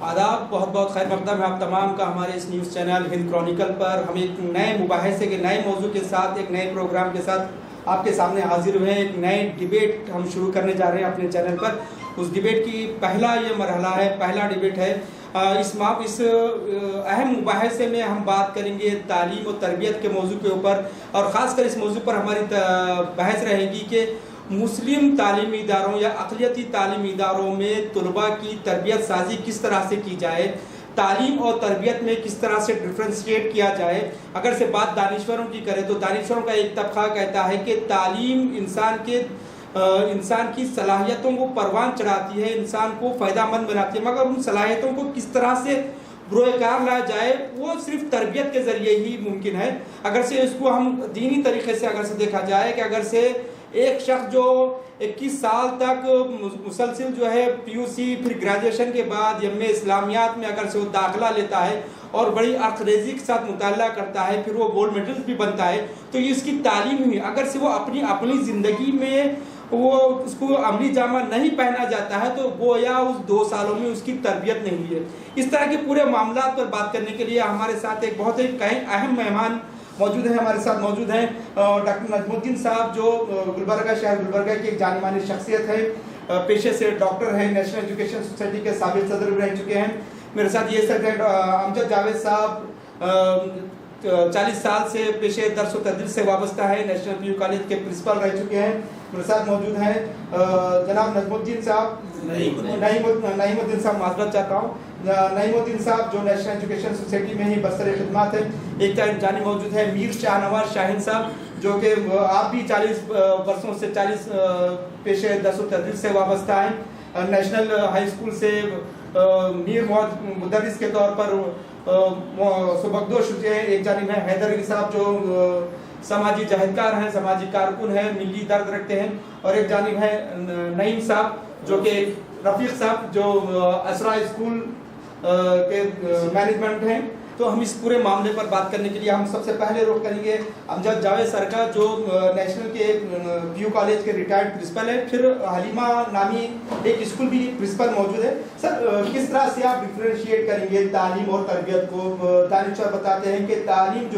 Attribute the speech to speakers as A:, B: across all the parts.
A: आदाब, बहुत बहुत खैर मकदम है आप तमाम का हमारे इस न्यूज़ चैनल हिंद क्रॉनिकल पर। हम एक नए मुबाहिसे के नए मौजू के साथ एक नए प्रोग्राम के साथ आपके सामने हाजिर हुए हैं। एक नए डिबेट हम शुरू करने जा रहे हैं अपने चैनल पर। उस डिबेट की पहला ये मरहला है, पहला डिबेट है। इस अहम मुबाहिसे में हम बात करेंगे तालीम और तरबियत के मौजू के ऊपर, और ख़ासकर इस मौजू पर हमारी बहस रहेगी कि मुस्लिम तालीमी इदारों या अक़लियती तालीमी इदारों में तलबा की तरबियत साजी किस तरह से की जाए, तालीम और तरबियत में किस तरह से डिफ्रेंशिएट किया जाए। अगर से बात दानिश्वरों की करें तो दानिश्वरों का एक तबका कहता है कि तालीम इंसान की सलाहियतों को परवान चढ़ाती है, इंसान को फ़ायदामंद बनाती है, मगर उन सलाहियतों को किस तरह से बरोकार लाया जाए वो सिर्फ तरबियत के ज़रिए ही मुमकिन है। अगर से इसको हम दीनी तरीक़े से अगर से देखा जाए कि अगर से एक शख्स जो 21 साल तक मुसलसिल जो है PUC फिर ग्रेजुएशन के बाद एम.ए. इस्लामियात में अगर से वो दाखिला लेता है और बड़ी अखरेजी के साथ मुताला करता है, फिर वो गोल्ड मेडल भी बनता है, तो ये इसकी तालीम हुई। अगर से वो अपनी ज़िंदगी में वो उसको अमली जामा नहीं पहना जाता है तो गोया उस 2 सालों में उसकी तरबियत नहीं है। इस तरह के पूरे मामला पर बात करने के लिए हमारे साथ एक बहुत ही अहम मेहमान मौजूद हैं। हमारे साथ मौजूद हैं डॉक्टर नजमुद्दीन साहब, जो गुलबर्गा शहर गुलबर्गा की एक जानी-मानी शख्सियत है, पेशे से डॉक्टर है, नेशनल एजुकेशन सोसाइटी के साबिक़ सदर भी रह चुके हैं। मेरे साथ ये सर अमजद जावेद साहब 40 साल से पेशे दर्स व तदरीस से वाबस्ता है, नेशनल PU कॉलेज के प्रिंसिपल रह चुके हैं। मेरे साथ मौजूद हैं जनाब नजमुद्दीन साहब, नईमुद्दीन साहब, माजरत चाहता हूँ, नईमुद्दीन साहब जो नेशनल एजुकेशन सोसाइटी में ही बरसर खिदमत है। एक जानी मौजूद है मीर शाहनवाज शाहीन साहब, जो कि आप भी 40 वर्षों से 40 पेशे दर्स व तदरीस से वाबस्ता है। नेशनल हाई स्कूल से मीर मुदर्रिस के तौर पर सुबकदोश हुए हैं। एक जानिब है हैदर अली साहब, जो समाजी जहदकार हैं, समाजी कारकुन हैं, मिली दर्द रखते हैं। और एक जानिब है नईम साहब, जो कि रफ़ीक साहब, जो असरा स्कूल के मैनेजमेंट हैं। तो हम इस पूरे मामले पर बात करने के लिए हम सबसे पहले रुख करेंगे अमजद जावेद सर का, जो नेशनल के PU कॉलेज के रिटायर्ड प्रिंसिपल है, फिर हलीमा नामी एक स्कूल भी प्रिंसिपल मौजूद है। सर, किस तरह से आप डिफ्रेंशिएट करेंगे तालीम और तरबियत को? दानिश्वर बताते हैं कि तालीम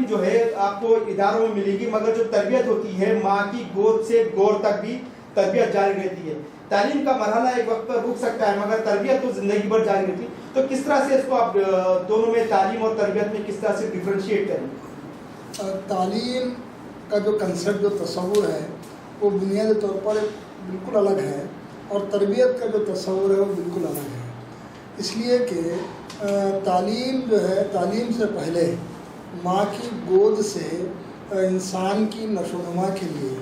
A: जो है आपको इदारों में मिलेगी, मगर जो तरबियत होती है माँ की गोद से गोर तक भी तरबियत जारी रहती है। तालीम का मरहला एक वक्त पर रुक सकता है, मगर तरबियत तो जिंदगी भर जारी रहती है। तो किस तरह से इसको आप दोनों में, तालीम और तरबियत में किस तरह से डिफ्रेंशिएट करेंगे?
B: तालीम का जो कंसेप्ट, जो तस्वुर है, वो बुनियादी तौर पर बिल्कुल अलग है, और तरबियत का जो तस्वुर है वो बिल्कुल अलग है। इसलिए कि तालीम जो है, तालीम से पहले माँ की गोद से इंसान की नशोनुमा के लिए,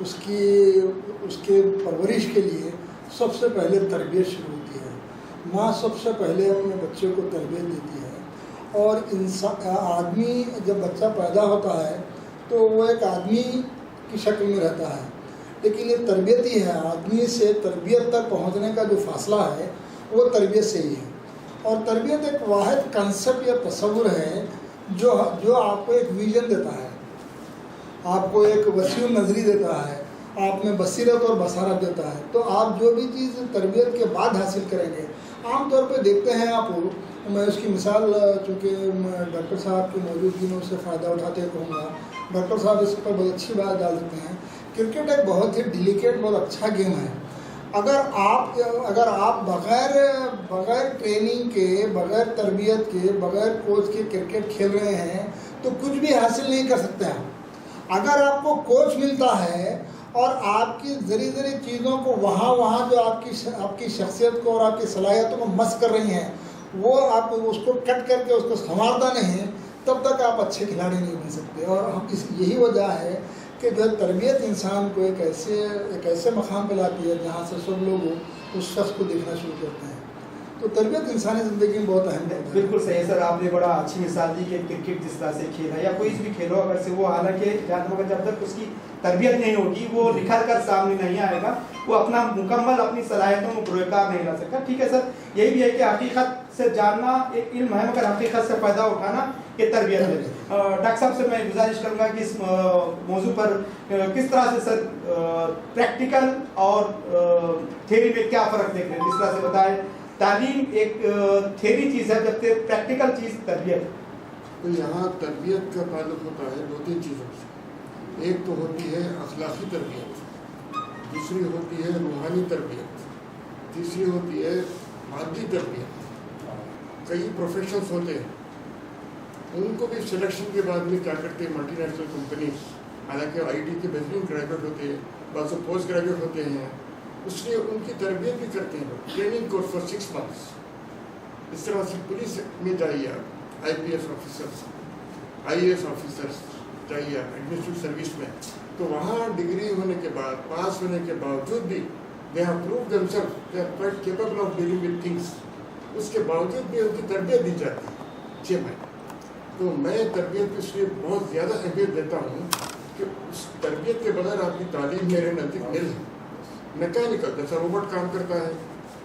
B: उसके परवरिश के लिए सबसे पहले तरबियत शुरू होती है। माँ सबसे पहले अपने बच्चे को तरबियत देती है। और आदमी जब बच्चा पैदा होता है तो वो एक आदमी की शक्ल में रहता है, लेकिन ये तरबियत ही है। आदमी से तरबियत तक पहुंचने का जो फासला है वो तरबियत से ही है। और तरबियत एक वाहिद कंसेप्ट या तस्वुर है जो आपको एक विजन देता है, आपको एक वसीउ नज़री देता है, आप में बसीरत और बसारत देता है। तो आप जो भी चीज़ तरबियत के बाद हासिल करेंगे, आमतौर पे देखते हैं आप, मैं उसकी मिसाल चूँकि डॉक्टर साहब की मौजूदगी में उससे फ़ायदा उठाते कहूँगा। डॉक्टर साहब इस पर बहुत अच्छी बात डाल देते हैं। क्रिकेट एक बहुत ही डिलिकेट, बहुत अच्छा गेम है। अगर आप बग़ैर ट्रेनिंग के, बग़ैर तरबियत के, बग़ैर कोच के क्रिकेट खेल रहे हैं तो कुछ भी हासिल नहीं कर सकते हैं। अगर आपको कोच मिलता है और आपकी ज़री चीज़ों को वहाँ जो आपकी शख्सियत को और आपकी सलाहियतों को मस कर रही हैं, वो आप उसको कट करके उसको संवारता नहीं है, तब तक आप अच्छे खिलाड़ी नहीं बन सकते। और यही वजह है कि जो तरबियत इंसान को एक ऐसे मकाम पर लाती है जहाँ से सब लोग उस शख्स को देखना शुरू करते हैं। तो तरबियत इंसानी ज़िंदगी में बहुत अहम है।
A: बिल्कुल सही सर, आपने बड़ा अच्छी मिसाल दी कि क्रिकेट जिस तरह से खेल है या कोई भी खेलो, अगर से वो हालांकि जब तक उसकी तरबियत नहीं होगी वो निखर कर सामने नहीं आएगा। وہ اپنا مکمل اپنی صلاحیتوں کو بروئے کار نہیں لا سکتا. ٹھیک ہے سر, یہی بھی ہے کہ حقیقت سے جاننا ایک علم ہے, مگر حقیقت سے فائدہ اٹھانا یہ تربیت ہے. ڈاکٹر صاحب سے میں گزارش کروں گا کہ اس موضوع پر کس طرح سے سر پریکٹیکل اور تھیوری میں کیا فرق دیکھ رہے ہیں, کس طرح سے بتائیں. تعلیم ایک تھیوری چیز ہے جبکہ پریکٹیکل چیز تربیت ہے.
C: تو یہاں تربیت کا تعلق ہوتا ہے 2-3 چیزوں سے. ایک تو ہوتی ہے اخلاقی تربیت, دوسری ہوتی ہے روحانی تربیت, تیسری ہوتی ہے مادی تربیت. کئی پروفیشنلس ہوتے ہیں, ان کو بھی سلیکشن کے بعد میں کیا کرتے ہیں ملٹی نیشنل کمپنیز, حالانکہ آئی ٹی کے بہترین گریجویٹ ہوتے ہیں, بعض پوسٹ گریجویٹ ہوتے ہیں, اس لیے ان کی تربیت بھی کرتے ہیں, ٹریننگ کورس فار 6 months. اس طرح سے پولیس میں جائیے آپ, I P S officers, I A S officers جائیے آپ ایڈمنسٹریٹو سروس میں, تو وہاں ڈگری ہونے کے بعد, پاس ہونے کے باوجود بھی they have proved themselves they are quite capable of dealing with things. اس کے باوجود بھی ان کی تربیت دی جاتی ہے 6 مہینے. تو میں تربیت کو اس لیے بہت زیادہ اہمیت دیتا ہوں کہ اس تربیت کے بغیر آپ کی تعلیم میرے نزدیک نل ہے. میکینیکل جیسا روبوٹ کام کرتا ہے,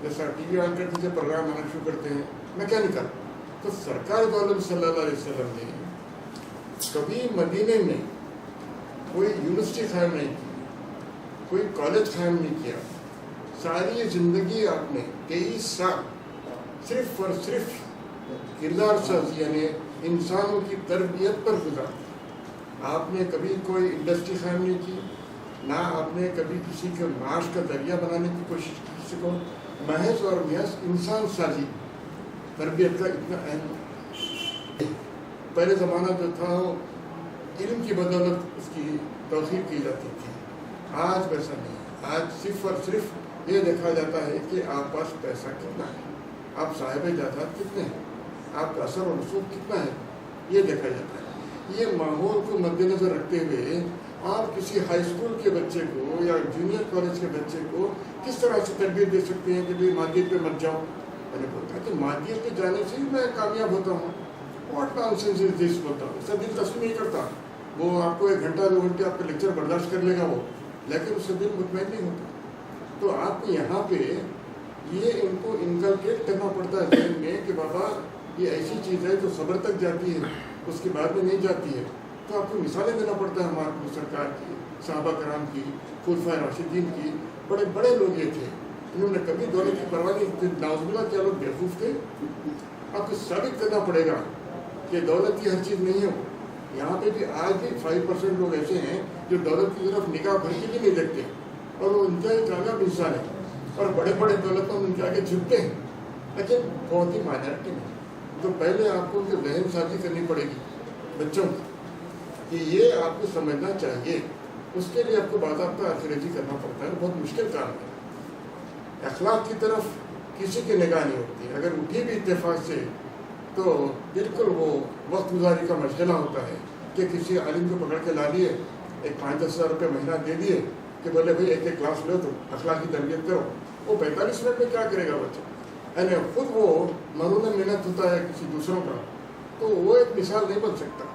C: جیسا ٹی وی آن کرتے ہیں پروگرام آنا شروع کرتے ہیں, میکینیکل. تو سرکار دو عالم صلی اللہ علیہ وسلم نے کبھی مدینے میں کوئی یونیورسٹی قائم نہیں کی, کوئی کالج قائم نہیں کیا. ساری زندگی آپ نے 23 سال صرف اور صرف کردار سازی یعنی انسانوں کی تربیت پر گزارا. آپ نے کبھی کوئی انڈسٹری قائم نہیں کی, نہ آپ نے کبھی کسی کے معاش کا ذریعہ بنانے کی کوشش کی. کسی کو محض اور محض انسان سازی تربیت کا اتنا اہم. پہلے زمانہ جو تھا علم کی بدولت اس کی توقیر کی جاتی تھی, آج ویسا نہیں. آج صرف اور صرف یہ دیکھا جاتا ہے کہ آپ پاس پیسہ کتنا ہے, آپ صاحب جائیداد کتنے ہیں, آپ کا اثر و رسوخ کتنا ہے, یہ دیکھا جاتا ہے. یہ ماحول کو مد نظر رکھتے ہوئے آپ کسی ہائی اسکول کے بچے کو یا جونیئر کالج کے بچے کو کس طرح سے تربیت دے سکتے ہیں کہ بھائی مادیت پہ مت جاؤ. میں نے بولتا کہ مادیت پہ جانے سے ہی میں کامیاب ہوتا ہوں. واٹ نانسنس از دس بولتا ہوں. اس سے دل تسلیم نہیں کرتا. وہ آپ کو 1 گھنٹہ 2 گھنٹے آپ کا لیکچر برداشت کر لے گا وہ, لیکن اس سے دل مطمئن نہیں ہوتا. تو آپ کو یہاں پہ یہ ان کو انکلکیٹ کرنا پڑتا ہے ذہن میں کہ بابا یہ ایسی چیز ہے جو صبر تک جاتی ہے, اس کے بعد میں نہیں جاتی ہے. تو آپ کو مثالیں دینا پڑتا ہے ہمارے کو, سرکار کی, صحابہ کرام کی, خلفائے راشدین کی. بڑے بڑے لوگ یہ تھے, انہوں نے کبھی دولت کی پرواہ نہیں کی. نعوذ باللہ کیا لوگ بیوقوف تھے. آپ کو ثابت کرنا پڑے گا کہ دولت کی ہر چیز نہیں ہو. یہاں پہ بھی آج بھی 5% لوگ ایسے ہیں جو دولت کی طرف نگاہ بھر کے بھی نہیں دیکھتے, اور وہ انتہائی کامیاب انسان ہے, اور بڑے بڑے دولتوں میں ان کے آگے جھکتے ہیں, لیکن بہت ہی مائنارٹی میں. تو پہلے آپ کو ان کی ذہن سازی کرنی پڑے گی بچوں کی کہ یہ آپ کو سمجھنا چاہیے. اس کے لیے آپ کو باضابطہ آخرجی کرنا پڑتا ہے, بہت مشکل کام ہے. اخلاق کی طرف کسی کی نگاہ نہیں ہوتی. اگر اٹھی بھی اتفاق سے تو بالکل وہ وقت گزاری کا مشغلہ ہوتا ہے کہ کسی عالم کو پکڑ کے لا لیے, ایک 5-10 ہزار روپے مہینہ دے دیے کہ بولے بھائی ایک کلاس لو تو اخلاقی تربیت کرو. وہ 45 منٹ میں کیا کرے گا بچہ, یعنی خود وہ مرہون محنت ہوتا ہے کسی دوسروں کا, تو وہ ایک مثال نہیں بن سکتا.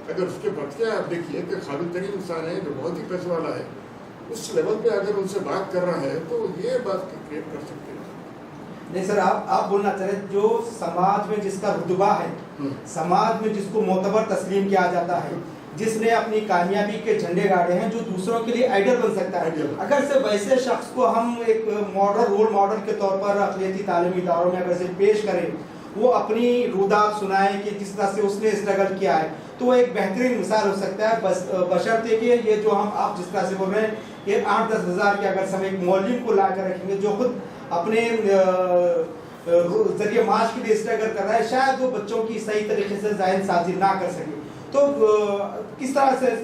C: اگر اس کے بچے آپ دیکھیے کہ قابل ترین انسان ہے جو بہت ہی پیسے والا ہے, اس لیول پہ اگر ان سے بات کر رہا ہے تو یہ بات کریٹ کر سکتے ہیں.
A: نہیں سر, آپ بولنا چاہ رہے ہیں جو سماج میں جس کا رتبہ ہے, سماج میں جس کو معتبر تسلیم کیا جاتا ہے, جس نے اپنی کامیابی کے جھنڈے گاڑے ہیں, جو دوسروں کے لیے آئیڈل بن سکتا ہے, اگر سے ویسے شخص کو ہم ایک ماڈل رول ماڈل کے طور پر اقلیتی تعلیمی اداروں میں اگر سے پیش کریں, وہ اپنی رودات سنائیں کہ جس طرح سے اس نے اسٹرگل کیا ہے, تو وہ ایک بہترین مثال ہو سکتا ہے. بشرطے کہ یہ جو آپ جس طرح سے بول رہے ہیں یہ 8-10 ہزار کے اگر ہم ایک معلم کو لا کر رکھیں گے جو خود اپنے ذریعے معاش کے لیے اسٹرگل کر رہا ہے, شاید وہ بچوں کی صحیح طریقے سے ذہن سازی نہ کر سکے. تو کس طرح سے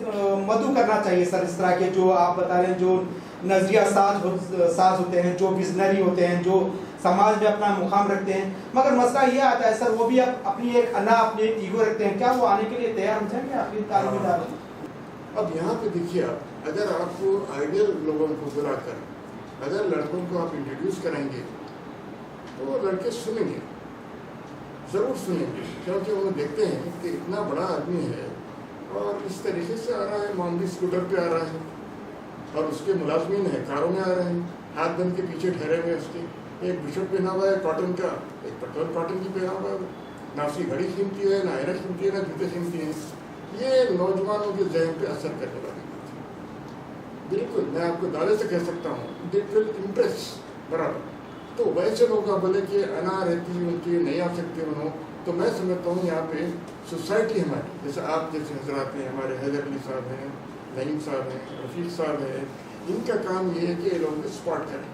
A: مدعو کرنا چاہیے سر اس طرح کے جو آپ بتا رہے ہیں جو نظریہ ساز ہوتے ہیں, جو وزنری ہوتے ہیں, جو سماج میں اپنا مقام رکھتے ہیں, مگر مسئلہ یہ آتا ہے سر وہ بھی اپنی ایک انا اپنی ایگو رکھتے ہیں, کیا وہ آنے کے لیے تیار ہو جائیں گے آپ کی تعلیمی اداروں؟
C: اب یہاں پہ دیکھیے, آپ اگر آپ کو آئیڈیل لوگوں کو بلا کر اگر لڑکوں کو آپ انٹروڈیوس کریں گے تو لڑکے سنیں گے, ضرور سنیں گے, کیونکہ وہ دیکھتے ہیں کہ اتنا بڑا آدمی ہے اور اس طریقے سے آ رہا ہے, معمولی اسکوٹر پہ آ رہا ہے, اور اس کے ملازمین ہیں کاروں میں آ رہے ہیں, हाथ बंद के पीछे ठहरे हुए उसके, एक बुशर्ट पहना हुआ है कॉटन का, एक पटोल कॉटन की पहना हुआ है, ना उसकी घड़ी कीमती है, ना आयरन कीमती है, ना जूते कीमती हैं। ये नौजवानों के जहन पे असर करने वाली बात है। बिल्कुल मैं आपको दावे से कह सकता हूँ, दिट विल इम्प्रेस बराबर। तो वैसे लोग आप बोले कि अना रहती उनकी नहीं आ सकते उन्होंने, तो मैं समझता हूँ यहाँ पे सोसाइटी हमारी, जैसे आप जैसे हजरात हैं, हमारे हैदर अली साहब हैं, नईम साहब हैं, रफ़ीक साहब हैं, इनका काम ये है कि ये लोगों को स्पॉट करें,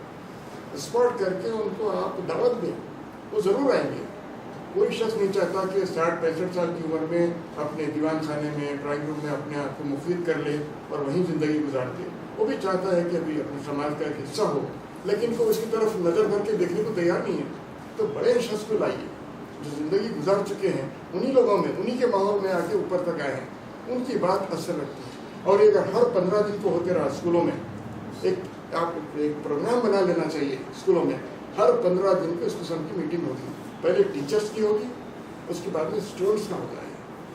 C: स्पॉट करके उनको आप दावत दें, वो ज़रूर आएंगे। कोई शख्स नहीं चाहता कि 60-65 साल की उम्र में अपने दीवान खाने में, ड्राइंग रूम में अपने आप को मुफीद कर ले और वहीं ज़िंदगी गुजार दे। वो भी चाहता है कि अभी अपने समाज का एक हिस्सा हो, लेकिन को उसकी तरफ नज़र भर के देखने को तैयार नहीं है। तो बड़े शख्स को लाइए जो ज़िंदगी गुजार चुके हैं, उन्हीं लोगों में, उन्हीं के माहौल में आके ऊपर तक आए हैं, उनकी बात असर रखती है। और ये अगर हर 15 दिन को होते रहा स्कूलों में, आप एक प्रोग्राम बना लेना चाहिए स्कूलों में, हर 15 दिन को इस किस्म की मीटिंग होगी, पहले टीचर्स की होगी, उसके बाद में स्टूडेंट्स का होता है,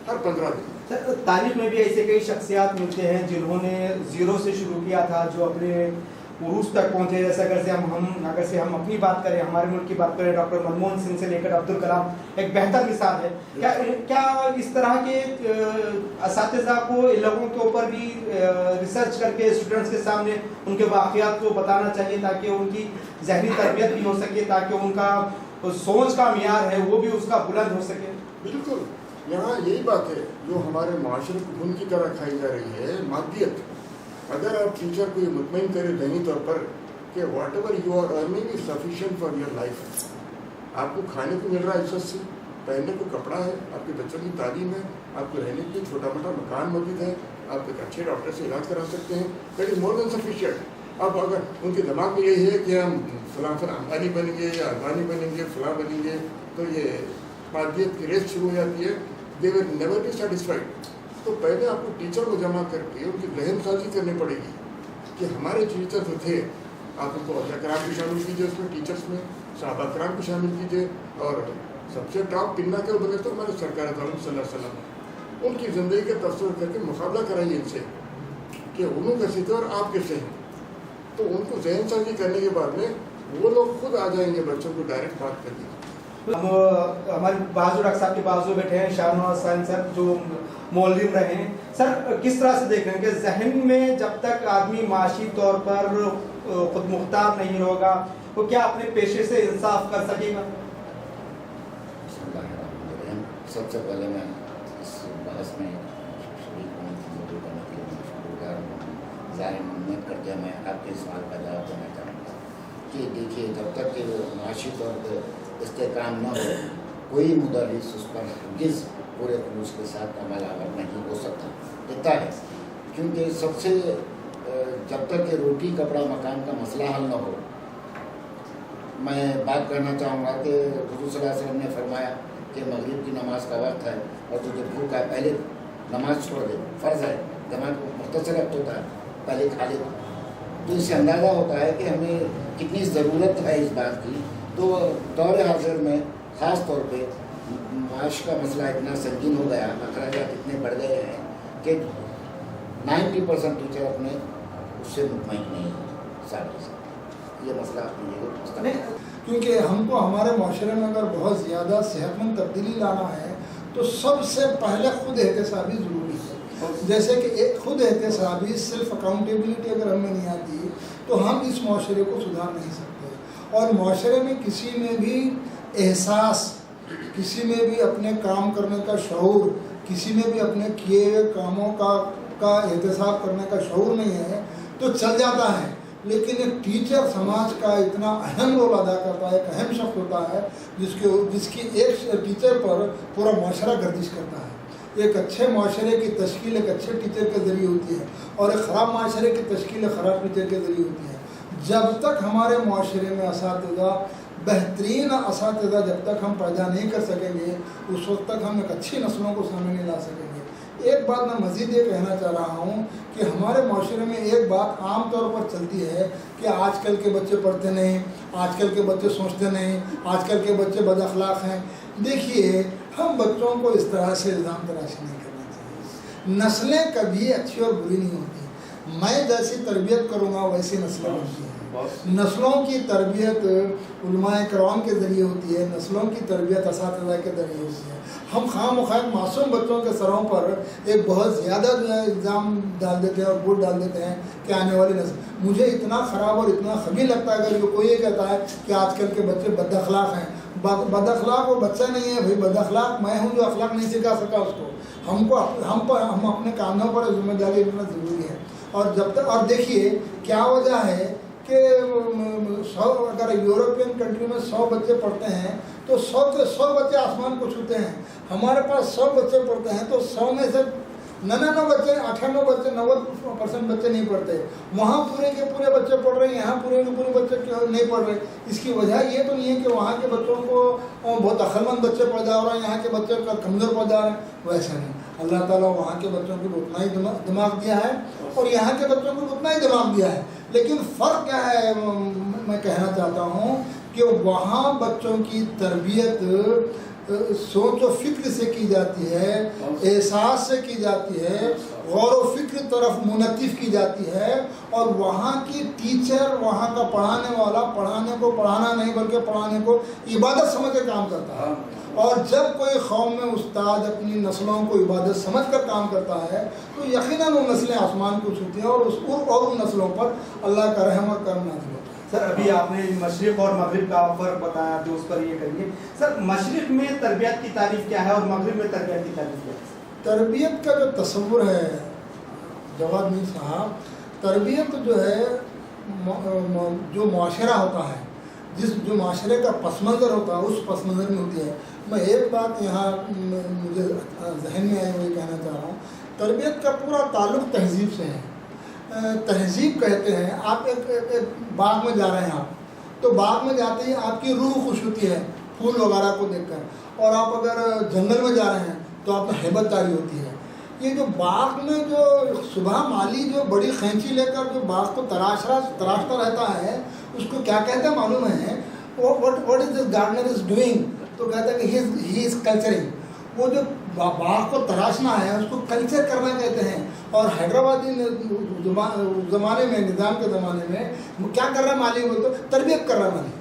C: हर 15 दिन।
A: सर तारीख में भी ऐसे कई शख्सियात मिलते हैं जिन्होंने ज़ीरो से शुरू किया था, जो अपने उरूज तक पहुंचे। जैसे अगर से हम अपनी बात करें, हमारे मुल्क की बात करें, डॉक्टर मनमोहन सिंह से लेकर अब्दुल कलाम एक बेहतर मिसाल है। क्या इस तरह के असातिज़ा को इन लोगों के ऊपर भी रिसर्च करके स्टूडेंट्स के सामने उनके वाक़यात को बताना चाहिए, ताकि उनकी जहनी तरबियत भी हो सके, ताकि उनका सोच का मियार है वो भी उसका बुलंद हो सके?
C: बिल्कुल, यहाँ यही बात है जो हमारे माशरे को खून की तरह खाई जा रही है, मादियत। अगर आप टीचर को ये मुतमईन करें दहनी तौर पर कि whatever you are earning is sufficient for your life, आपको खाने को मिल रहा है इज्जत से, पहनने को कपड़ा है, आपके बच्चों की तालीम है, आपको रहने के लिए छोटा मोटा मकान मौजूद है, आप एक अच्छे डॉक्टर से इलाज करा सकते हैं, that is more than sufficient. अब अगर उनके दिमाग में यही है कि हम फलां अंबानी बनेंगे या अदानी बनेंगे, फलां बनेंगे, तो ये मादियत की रेस शुरू हो जाती है, they will never be satisfied. तो पहले आपको टीचर को जमा करके उनकी जहन साजी करनी पड़ेगी कि हमारे टीचर जो थे, आप उनको औलिया कराम को शामिल कीजिए उसमें, टीचर्स में सहाबा कराम को शामिल कीजिए, और सबसे टॉप पिन्ना के बने तो हमारे सरकार सल्लल्लाहु अलैहि वसल्लम, उनकी ज़िंदगी के तस्वीर करके मुकाबला कराइए इनसे कि उन्होंने कैसे थे और आप कैसे हैं। तो उनको जहन साजी करने के बाद में वो लोग खुद आ जाएंगे बच्चों को डायरेक्ट बात करने।
A: हम हमारे बाजू डॉक्टर साहब के बाजू बैठे हैं शाहनवाज साहब सर, जो मौलवी रहे हैं। सर किस तरह से देख रहे हैं कि जहन में जब तक आदमी माशी तौर पर खुद मुख्तार नहीं होगा, वो क्या अपने पेशे से इंसाफ कर सकेगा?
D: सबसे पहले मैं इस बहस में शरीक होने की जरूरत करने के लिए शुक्रगुजार हूँ। ज़ाहिर उम्मीद करते हैं मैं आपके सवाल का जवाब देना चाहूँगा कि देखिए, जब तक कि माशी तौर पर इस्तेकाम न हो, कोई मुदर्रिस उस पर हरगिज़ पूरे खलूस के साथ अमल आवर नहीं हो सकता देता है, क्योंकि सबसे जब तक कि रोटी कपड़ा मकान का मसला हल न हो, मैं बात करना चाहूँगा कि हुज़ूर सल्लल्लाहु अलैहि वसल्लम ने फरमाया कि मगरिब की नमाज का वक्त है और तुझे भूख है, पहले नमाज छोड़ दे, फ़र्ज़ है, दिमाग को मुख्तसर वक्त होता है, पहले खा ले। तो इससे अंदाज़ा होता है कि हमें कितनी ज़रूरत है इस बात की। तो दौर हाज़िर में ख़ास तौर पे माश का मसला इतना संगीन हो गया, अखराजात इतने बढ़ गए हैं कि 90% टीचर अपने उससे मुतमईन नहीं है। ये मसला अपनी जगह,
B: क्योंकि हमको हमारे माशरे में अगर बहुत ज़्यादा सेहतमंद तब्दीली लाना है तो सबसे पहले खुद एहतसाबी ज़रूरी है। जैसे कि एक खुद एहतसाबी सेल्फ अकाउंटेबिलिटी अगर हमें नहीं आती तो हम इस माशरे को सुधार नहीं सकते। और माशरे में किसी में भी एहसास, किसी में भी अपने काम करने का शऊर, किसी में भी अपने किए हुए कामों का एहतसाब करने का शऊर नहीं है तो चल जाता है। लेकिन एक टीचर समाज का इतना अहम रोल अदा करता है, एक अहम शख्स होता है जिसकी एक टीचर पर पूरा माशरा गर्दिश करता है। एक अच्छे माशरे की तश्कील एक अच्छे टीचर के ज़रिए होती है और एक ख़राब माशरे की तश्कील एक ख़राब टीचर के ज़रिए होती है। जब तक हमारे माशरे में असातिज़ा, बेहतरीन असातिज़ा जब तक हम पैदा नहीं कर सकेंगे, उस वक्त तक हम एक अच्छी नस्लों को सामने नहीं ला सकेंगे। एक बात मैं मज़ीद ये कहना चाह रहा हूँ कि हमारे माशरे में एक बात आम तौर पर चलती है कि आजकल के बच्चे पढ़ते नहीं, आजकल के बच्चे सोचते नहीं, आजकल के बच्चे बदअखलाक हैं। देखिए, हम बच्चों को इस तरह से इल्ज़ाम तराशी नहीं करना चाहिए। नस्लें कभी अच्छी और बुरी नहीं होती। मैं जैसी तरबियत करूँगा वैसी नस्लें बनती हैं। नस्लों की तरबियत उलमाए कराम के ज़रिए होती है, नस्लों की तरबियत असातिज़ा के ज़रिए होती है। हम खामख़ा मासूम बच्चों के सरों पर एक बहुत ज़्यादा जो है इल्ज़ाम डाल देते हैं और बोझ डाल देते हैं कि आने वाली नस्ल। मुझे इतना ख़राब और इतना ख़बीर लगता है अगर कोई ये कहता है कि आजकल के बच्चे बदअखलाक हैं। बदअखलाक वो बच्चा नहीं है भाई, बदअखलाक मैं हूँ जो अखलाक नहीं सिखा सका उसको। हम अपने कानों पर जिम्मेदारी लेना ज़रूरी है। और जब तक, और देखिए क्या वजह है कि 100 अगर यूरोपियन कंट्री में 100 बच्चे पढ़ते हैं तो 100 के 100 बच्चे आसमान को छूते हैं। हमारे पास 100 बच्चे पढ़ते हैं तो 100 में से 99 बच्चे 98 बच्चे 90% बच्चे नहीं पढ़ते। वहाँ पूरे के पूरे बच्चे पढ़ रहे हैं, यहाँ पूरे के पूरे बच्चे नहीं पढ़ रहे। इसकी वजह ये तो नहीं है कि वहाँ के बच्चों को बहुत अक्लमंद बच्चे पैदा हो रहे हैं, यहाँ के बच्चे कमज़ोर पैदा हो रहे हैं, वैसा नहीं। अल्लाह ताला वहाँ के बच्चों को उतना ही दिमाग दिया है और यहाँ के बच्चों को उतना ही दिमाग दिया है। लेकिन फ़र्क क्या है मैं कहना चाहता हूँ कि वहाँ बच्चों की तरबियत सोच व फिक्र से की जाती है, एहसास से की जाती है, गौर व फिक्र तरफ मुनतिफ की जाती है। और वहाँ की टीचर, वहाँ का पढ़ाने वाला पढ़ाने को पढ़ाना नहीं बल्कि पढ़ाने को इबादत समझ कर काम करता है। और जब कोई कौम में उस्ताद अपनी नस्लों को इबादत समझ कर काम करता है तो यकीनन वो नस्लें आसमान को छूती हैं और उन नस्लों पर अल्लाह का रहम और करम नाज़िल होता है।
A: सर अभी आपने मशरिक़ और मगरिब का फ़र्क बताया, तो उस पर ये करिए सर, मशरिक़ में तरबियत की तारीफ़ क्या है और मगरिब में तरबियत की तारीफ़ क्या है?
B: तरबियत का जो तस्वुर है जवाद मीर साहब, तरबियत जो है जो मुआशरा होता है, जो माशरे का पस मंज़र होता है उस पस मंज़र में होती है। मैं एक बात यहाँ मुझे जहन में आई वही कहना चाह रहा हूँ, तरबियत का पूरा ताल्लुक़ तहज़ीब से है। तहज़ीब कहते हैं, आप एक बाग में जा रहे हैं आप, तो बाग में जाते ही आपकी रूह खुश होती है फूल वगैरह को देखकर, और आप अगर जंगल में जा रहे हैं तो आप में हैबत तारी होती है। ये जो बाग में जो सुबह माली जो बड़ी खैंची लेकर जो बाग को तराशता रहता है उसको क्या कहते हैं मालूम है? What is this gardener is doing? तो कहता है कि ही इज कल्चरिंग। वो जो बाग को तराशना है उसको कल्चर करना कहते हैं। और हैदराबादी ज़माने में, निज़ाम के ज़माने में वो क्या कर रहा है माली, वो तो तरबियत कर रहा है माली।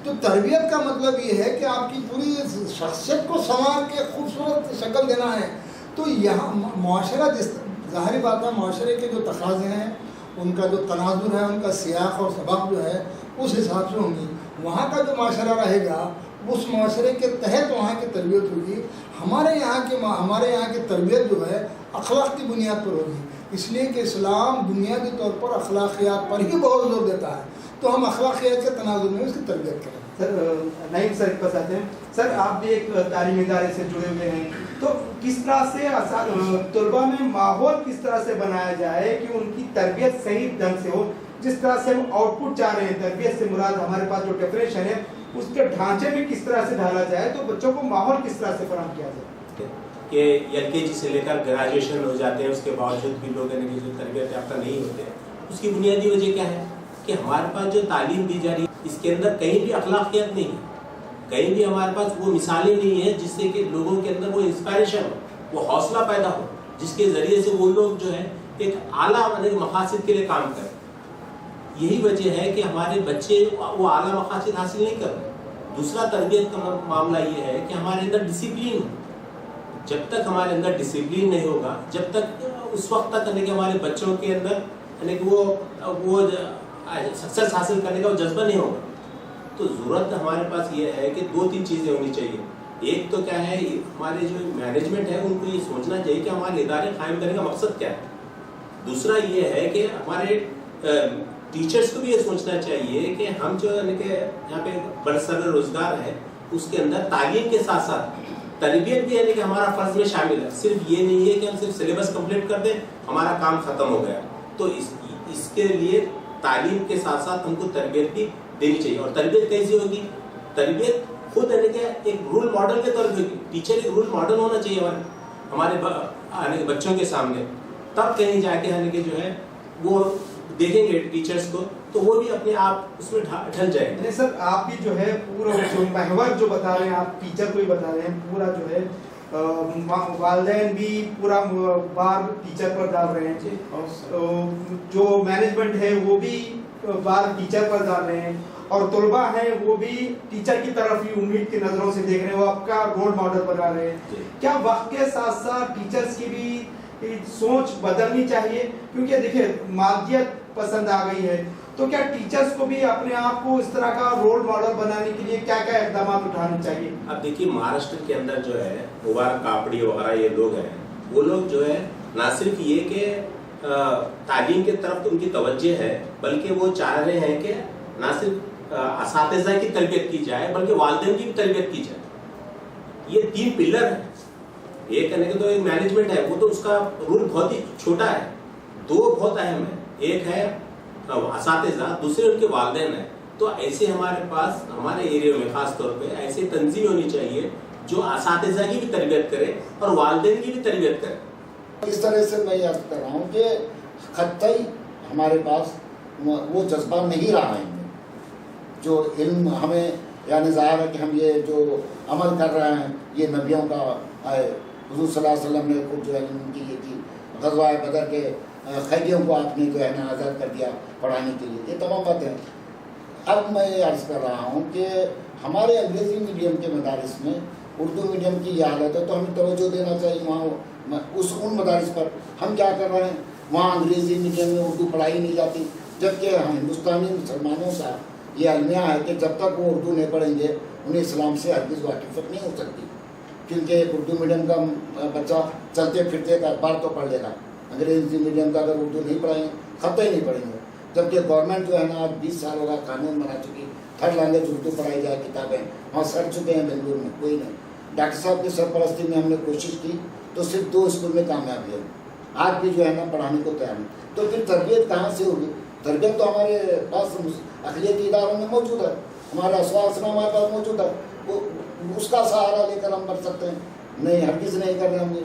B: तो तरबियत का मतलब ये है कि आपकी पूरी शख्सियत को संवार के खूबसूरत शक्ल देना है। तो यहाँ मुआशरा, जिस ज़ाहिर बात है मुआशरे के जो तकाज़े हैं उनका जो तनाजुर है, उनका सियाक़ और सबक जो है उस हिसाब से होंगी। वहाँ का जो मुआशरा रहेगा उस मुआशरे के तहत वहाँ की तरबियत होगी। हमारे यहाँ की तरबियत जो है अखलाक की बुनियाद पर होगी, इसलिए कि इस्लाम बुनियादी तौर पर अखलाकियात पर ही बहुत जोर देता है। तो हम अखलाकियात के तनाजुर में उसकी तरबियत करें।
A: सर नईम सर के पास आते हैं। सर आप भी एक तालीमी इदारे से जुड़े हुए हैं, तो किस तरह से तलबा में माहौल किस तरह से बनाया जाए कि उनकी तरबियत सही ढंग से हो? जिस तरह से हम आउटपुट चाह रहे हैं, तरबियत से मुराद हमारे पास जो डेफिनेशन है उसके ढांचे में किस तरह से ढाला जाए, तो बच्चों को माहौल किस तरह से फराहम किया जाए
E: कि LKG से लेकर ग्रेजुएशन हो जाते हैं, उसके बावजूद भी लोग जो तरबियत याफ्ता नहीं होते हैं। उसकी बुनियादी वजह क्या है कि हमारे पास जो तालीम दी जा रही है इसके अंदर कहीं भी अखलाकियत नहीं है, कहीं भी हमारे पास वो मिसालें नहीं है जिससे कि लोगों के अंदर वो इंस्पायरेशन हो, वो हौसला पैदा हो, जिसके ज़रिए से वो लोग जो है एक आला मकासद के लिए काम करें। यही वजह है कि हमारे बच्चे वो आला मकासद हासिल नहीं कर रहे। दूसरा तरबियत का मामला ये है कि हमारे अंदर डिसिप्लिन हो। जब तक हमारे अंदर डिसिप्लिन नहीं होगा, जब तक उस वक्त तक यानी कि हमारे बच्चों के अंदर यानी कि वो सक्सेस हासिल करने का वो जज्बा नहीं होगा। तो ज़रूरत हमारे पास ये है कि 2-3 चीज़ें होनी चाहिए। एक तो क्या है, हमारे जो मैनेजमेंट है उनको ये सोचना चाहिए कि हमारे इदारे कायम करने का मकसद क्या है। दूसरा ये है कि हमारे टीचर्स को भी ये सोचना चाहिए कि हम जो यानी कि यहाँ पे बरसर रोजगार है उसके अंदर तालीम के साथ साथ तरबियत भी यानी कि हमारा फर्ज में शामिल है। सिर्फ ये नहीं है कि हम सिर्फ सिलेबस कंप्लीट कर दें हमारा काम खत्म हो गया। तो इसके लिए तालीम के साथ साथ हमको तरबियत भी देनी चाहिए। और तरबियत कैसी होगी? तरबियत खुद यानी कि एक रोल मॉडल के तौर पर होगी। टीचर एक रोल मॉडल होना चाहिए हमारे बच्चों के सामने, तब कहीं जाके यानी कि जो है वो देखेंगे टीचर्स को तो वो भी अपने आप उसमें ढल जाएंगे।
A: नहीं सर, आप भी जो है पूरा जो महवर जो बता रहे हैं, आप टीचर को ही बता रहे हैं, पूरा जो है वालिदैन भी पूरा बार टीचर पर डाल रहे हैं, जो मैनेजमेंट है वो भी बार टीचर पर डाल रहे हैं और तलबा हैं वो भी टीचर की तरफ ही उम्मीद की नजरों से देख रहे हैं, वो आपका रोल मॉडल बना रहे हैं। क्या वक्त के साथ साथ टीचर्स की भी सोच बदलनी चाहिए? क्योंकि देखिए मादियत पसंद आ गई है, तो क्या टीचर्स को भी अपने आप को इस तरह का रोल मॉडल बनाने के लिए क्या क्या इकदाम उठाने चाहिए?
E: अब देखिए महाराष्ट्र के अंदर जो है मुबारक कापड़ी वगैरह ये लोग हैं, वो लोग जो है ना सिर्फ ये कि तालीम के तरफ तो उनकी तवज्जो है, बल्कि वो चाह रहे हैं कि ना सिर्फ असातिज़ा की तरबियत की जाए बल्कि वालिदैन की भी तरबियत की जाए। ये 3 पिलर है। एक कहने के तो एक मैनेजमेंट है, वो तो उसका रोल बहुत ही छोटा है। 2 बहुत अहम है, एक है असातिज़ा, दूसरे उनके वालिदैन है। तो ऐसे हमारे पास हमारे एरिया में खास तौर पे ऐसी तंजीम होनी चाहिए जो असातिज़ा की भी तरबियत करे और वालिदैन की भी तरबियत करे।
D: इस तरह से मैं अर्ज कर रहा हूँ कि ख़त्तई हमारे पास वो जज्बा नहीं रहा है इनमें, जो इल्म हमें यानी ज़ाहिर है कि हम ये जो अमल कर रहे हैं ये नबियों का है। हुज़ूर सल्लल्लाहु अलैहि वसल्लम ने खुद जो है उनकी ये की ग़ज़वा बदर के कैदियों को आपने जो है ना आज़ाद कर दिया पढ़ाने के लिए, ये तमाम बातें। अब मैं ये अर्ज़ कर रहा हूँ कि हमारे अंग्रेज़ी मीडियम के मदारिस में उर्दू मीडियम की ये हालत है, तो हमें तवज्जो देना चाहिए वहाँ उन मदारिस पर। हम क्या कर रहे हैं, वहाँ अंग्रेज़ी मीडियम में उर्दू पढ़ाई नहीं जाती, जबकि हिंदुस्तानी मुसलमानों का ये अलमिया है कि जब तक वो उर्दू नहीं पढ़ेंगे उन्हें इस्लाम से हरगिज़ वाकिफ़त नहीं हो सकती। क्योंकि उर्दू मीडियम का बच्चा चलते फिरते का अखबार तो पढ़ लेगा, अंग्रेज़ी मीडियम का अगर उर्दू नहीं पढ़ाएंगे ख़त ही नहीं पढ़ेंगे। जबकि गवर्नमेंट जो है ना आज 20 साल होगा कानून बना चुकी, थर्ड लैंग्वेज उर्दू पढ़ाई जाए, किताबें वहाँ सड़ चुके हैं बेंगलुरु में, कोई नहीं। डॉक्टर साहब की सरपरस्ती में हमने कोशिश की तो सिर्फ 2 स्कूल में कामयाबी है, आज भी जो है ना पढ़ाने को तैयार नहीं। तो फिर तरबियत कहाँ से होगी? तरबियत तो हमारे पास अक़लियती इदारों में मौजूद है, हमारा स्वास्थ्य हमारे पास मौजूद है, वो उसका सहारा लेकर हम बढ़ सकते हैं। नहीं, हरगिज़ नहीं कर रहे होंगे,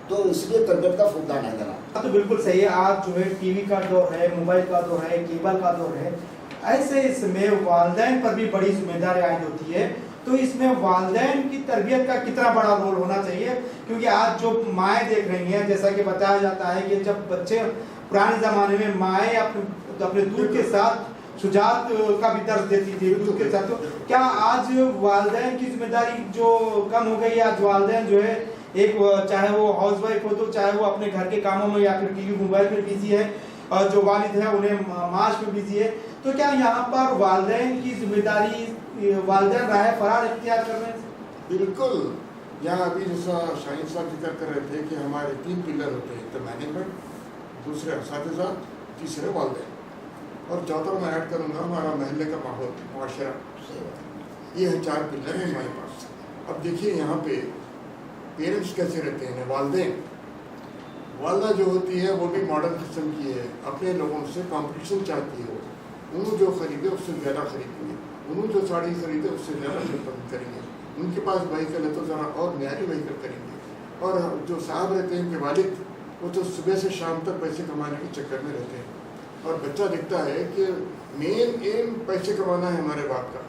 D: तो इसलिए तरबियत का फुकदान है जनाब।
A: तो बिल्कुल सही है। आज जो है टीवी का दौर है, मोबाइल का दौर है, केबल का दौर है, ऐसे इसमें वालिदैन पर भी बड़ी जिम्मेदारी आयद होती है। तो इसमें वालिदैन की तरबियत का कितना बड़ा रोल होना चाहिए? क्योंकि आज जो माएँ देख रही हैं, जैसा कि बताया जाता है कि जब बच्चे पुराने ज़माने में माएँ अपने दूध के साथ शुजात का भी दर्ज देती थी दूध के साथ, तो क्या आज वालिदैन की जिम्मेदारी जो कम हो गई? आज वालिदैन जो है एक चाहे वो हाउस वाइफ हो, तो चाहे वो अपने घर के कामों में या फिर टीवी मोबाइल में बिजी है, और जो वालिद है उन्हें माश में बिजी है। तो क्या यहाँ पर वालिदैन की जिम्मेदारी वालिदैन राह फरार इख्तियार कर रहे हैं?
C: बिल्कुल। यहाँ अभी जैसा शाहीन साहब जिक्र कर रहे थे कि हमारे 3 पिलर होते हैं, तो मैनेजमेंट, दूसरे असातिज़ा, तीसरे वालिदैन, और चौथा मैं ऐड करूँगा हमारा महल्ले का माहौल, मुआशरा। ये है 4 पिलर हैं हमारे पास। अब देखिए यहाँ पे पेरेंट्स कैसे रहते हैं। वालदा जो होती है वो भी मॉडर्न किस्म की है, अपने लोगों से कंपटीशन चाहती है। उन्होंने जो खरीदे उससे ज़्यादा खरीदेंगे, उन्होंने जो साड़ी खरीदे उससे ज़्यादा पसंद करेंगे, उनके पास व्हीकल है तो ज़रा और नयारी व्हीकल करेंगे। और जो साहब रहते हैं कि वालिद, वो तो सुबह से शाम तक पैसे कमाने के चक्कर में रहते हैं, और बच्चा दिखता है कि मेन एम पैसे कमाना है हमारे बाप का।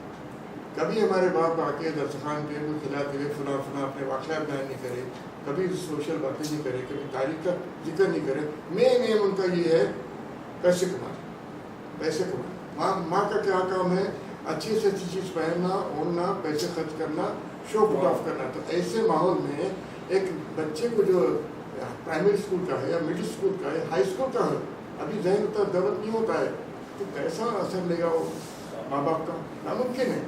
C: कभी हमारे बाप आके दस्तरखान पे को खिलाते हुए फला अपने वाक़यात बयान नहीं करे, कभी सोशल बातें नहीं करे, कभी तारीख का जिक्र नहीं करे। मेन एम उनका ये है पैसे कमाना, पैसे कमाना। माँ का क्या काम है? अच्छी से अच्छी चीज़ पहनना, ओढ़ना, पैसे खर्च करना, शो पुट ऑफ करना। तो ऐसे माहौल में एक बच्चे को जो प्राइमरी स्कूल का है या मिडिल स्कूल का है, हाई स्कूल का है, अभी जहन उतना डेवलप नहीं होता है, तो कैसा असर लेगा वो माँ बाप का? नामुमकिन है।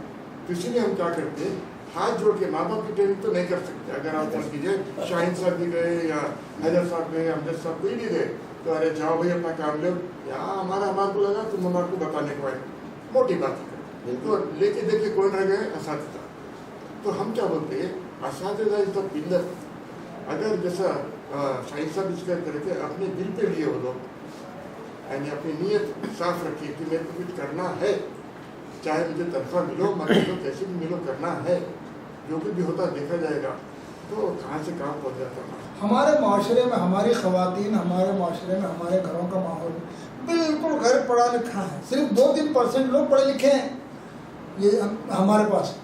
C: तो इसीलिए हम क्या करते हैं, हाथ जोड़ के, माँ बाप की ट्रेनिंग तो नहीं कर सकते। अगर आप मान कीजिए शाहीन साहब भी गए या हैदर साहब गए, अमजद साहब कोई भी गए, तो अरे जाओ भाई अपना काम लो, यहाँ हमारे को लगा तुम हमारे को बताने को आए, मोटी बात है। तो लेके देखिए कौन रह गए? असातिज़ा। तो हम क्या बोलते हैं, असातिज़ा इज द पिलर। अगर जैसा शाहीन साहब इसका करके अपने दिल पे लिए वो लोग, यानी अपनी नीयत साफ रखिए कि मेरे को कुछ करना है, चाहे मुझे तनख्वाह मिलो मत मिलो, कैसे भी मिलो, करना है, जो भी होता देखा जाएगा। तो कहाँ से कहाँ पहुँच जाता है।
B: हमारे माशरे में हमारी ख़वातीन, हमारे माशरे में हमारे घरों का माहौल बिल्कुल गैर पढ़ा लिखा है। सिर्फ 2-3% लोग पढ़े लिखे हैं ये हमारे पास।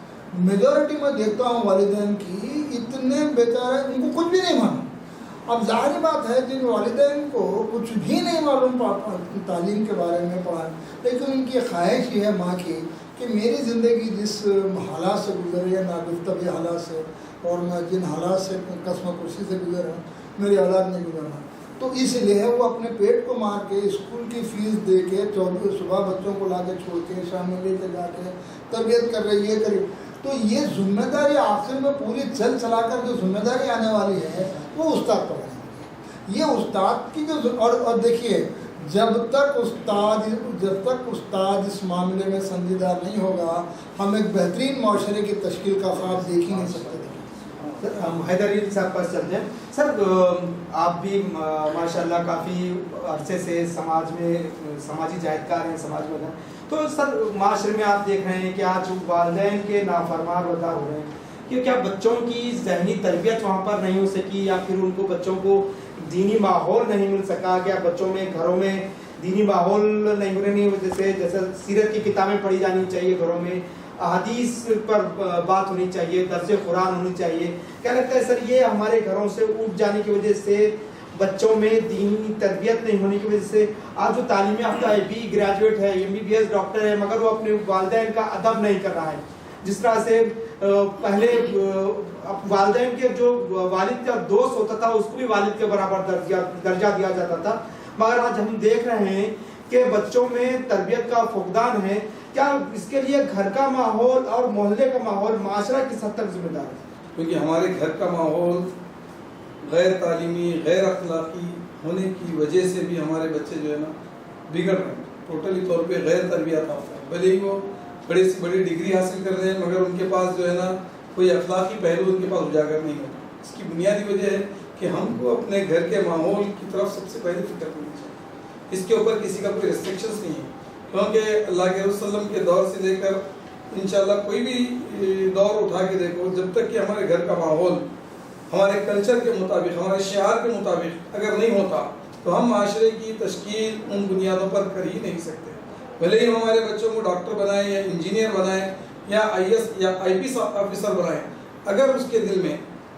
B: मेजॉरिटी में देखता हूँ वालिदैन की इतने बेचारे, उनको कुछ भी नहीं मालूम। اب ظاہر بات ہے جن والدین کو کچھ بھی نہیں معلوم تعلیم کے بارے میں پڑھا، لیکن ان کی خواہش یہ ہے ماں کی کہ میری زندگی جس حالات سے گزری ہے، ناگفتگی حالات سے، اور میں جن حالات سے قسم کرسی سے گزر ہوں، میری اولاد نہیں گزرنا، تو اس لیے وہ اپنے پیٹ کو مار کے اسکول کی فیس دے کے صبح بچوں کو لا کے چھوڑ کے شام میں لے کے جا کے تربیت کر رہی ہے تو یہ ذمہ داری آخر میں پوری چل چلا کر جو ذمہ داری آنے والی ہے وہ استاد پر ہے۔ یہ استاد کی جو اور دیکھیے جب تک استاد اس معاملے میں سنجیدہ نہیں ہوگا، ہم ایک بہترین معاشرے کی تشکیل کا خواب دیکھ ہی نہیں سکتے۔
A: حیدر علی صاحب پاس چلتے ہیں۔ سر آپ بھی ماشاءاللہ کافی عرصے سے سماج میں سماجی جاہدکار ہیں، سماج میں ہیں، تو سر معاشرے میں آپ دیکھ رہے ہیں کہ آج والدین کے نافرمان ودا ہو رہے ہیں کہ کیا بچوں کی ذہنی تربیت وہاں پر نہیں ہو سکی، یا پھر ان کو بچوں کو دینی ماحول نہیں مل سکا، کیا بچوں میں گھروں میں دینی ماحول نہیں ہونے کی وجہ سے جیسے سیرت کی کتابیں پڑھی جانی چاہیے، گھروں میں احادیث پر بات ہونی چاہیے، درس قرآن ہونی چاہیے، کیا لگتا ہے سر یہ ہمارے گھروں سے اٹھ جانے کی وجہ سے بچوں میں دینی تربیت نہیں ہونے کی وجہ سے آج جو تعلیم یافتہ ہے، بی گریجویٹ ہے، MBBS ڈاکٹر ہے، مگر وہ اپنے والدین کا ادب نہیں کر رہا ہے؟ جس طرح سے پہلے والدین کے جو والد کا دوست ہوتا تھا اس کو بھی والد کے برابر درجہ دیا جاتا تھا، مگر آج ہم دیکھ رہے ہیں کہ بچوں میں تربیت کا فقدان ہے۔ کیا اس کے لیے گھر کا ماحول اور محلے کا ماحول، معاشرہ کس حد تک ذمہ دار ہے؟
F: کیونکہ ہمارے گھر کا ماحول غیر تعلیمی، غیر اخلاقی ہونے کی وجہ سے بھی ہمارے بچے جو ہے نا بگڑ رہے ہیں، ٹوٹلی طور پہ غیر تربیت یافتہ ہیں، بھلے ہی وہ بڑی سے بڑی ڈگری حاصل کر رہے ہیں مگر ان کے پاس جو ہے نا کوئی اخلاقی پہلو ان کے پاس اجاگر نہیں ہوتا۔ اس کی بنیادی وجہ ہے کہ ہم کو اپنے گھر کے ماحول کی طرف سب سے پہلے فکر کرنی چاہیے۔ اس کے اوپر کسی کا کوئی ریسٹرکشنز نہیں ہے، کیونکہ اللہ کے رسول وسلم کے دور سے لے کر انشاءاللہ کوئی بھی دور اٹھا کے دیکھو، جب تک کہ ہمارے گھر کا ماحول ہمارے کلچر کے مطابق، ہمارے شعار کے مطابق اگر نہیں ہوتا تو ہم معاشرے کی تشکیل ان بنیادوں پر کر ہی نہیں سکتے۔ بھلے ہی ہمارے بچوں کو ڈاکٹر بنائیں یا انجینئر بنائیں یا IAS یا IPS آفیسر بنائیں، اگر اس کے دل میں